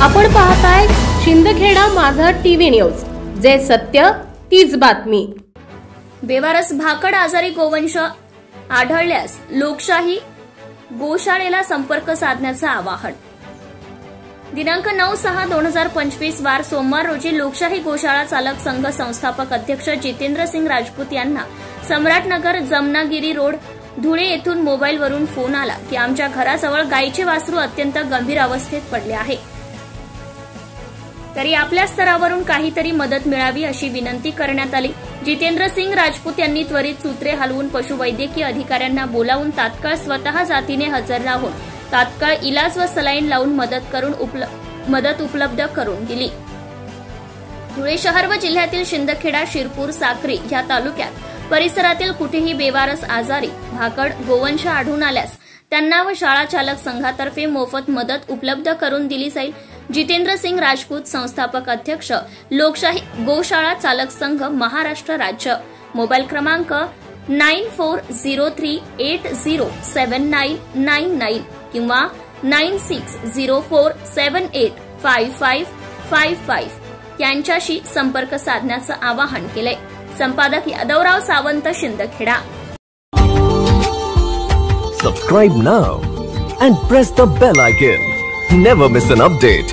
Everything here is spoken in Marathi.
आपण पाहताय शिंदखेडा माझा टीव्ही न्यूज, जे सत्य तीच बातमी। बेवारस भाकड आजारी गोवंश आढळल्यास लोकशाही गोशाळेला संपर्क साधण्याचं आवाहन। दिनांक 9/6/2025 वार सोमवार रोजी लोकशाही गोशाळा चालक संघ संस्थापक अध्यक्ष जितेंद्र सिंग राजपूत यांना सम्राटनगर जमनागिरी रोड धुळे येथून मोबाईलवरून फोन आला की आमच्या घराजवळ गायीचे वासरू अत्यंत गंभीर अवस्थेत पडले आहे, तरी आपल्या स्तरावरून काहीतरी मदत मिळावी अशी विनंती करण्यात आली। जितेंद्र सिंग राजपूत यांनी त्वरित सूत्रे हलवून पशुवैद्यकीय अधिकाऱ्यांना बोलावून तात्काळ स्वतः जातीने हजर राहून तात्काळ इलाज व सलाईन लावून मदत उपलब्ध करून दिली। धुळे शहर व जिल्ह्यातील शिंदखेडा, शिरपूर, साक्री या तालुक्यात परिसरातील कुठेही बेवारस आजारी भाकड गोवंश आढळून आल्यास त्यांना व शाळा चालक संघातर्फे मोफत मदत उपलब्ध करून दिली जाईल। जितेंद्र सिंग राजपूत, संस्थापक अध्यक्ष, लोकशाही गोशाळा चालक संघ, महाराष्ट्र राज्य। मोबाईल क्रमांक 9404807999 किंवा 9604785555 यांच्याशी संपर्क साधण्याचं आवाहन केलंय। संपादक Yadavrao Sawant, Shindkheda. Subscribe now and press the bell icon. Never miss an update.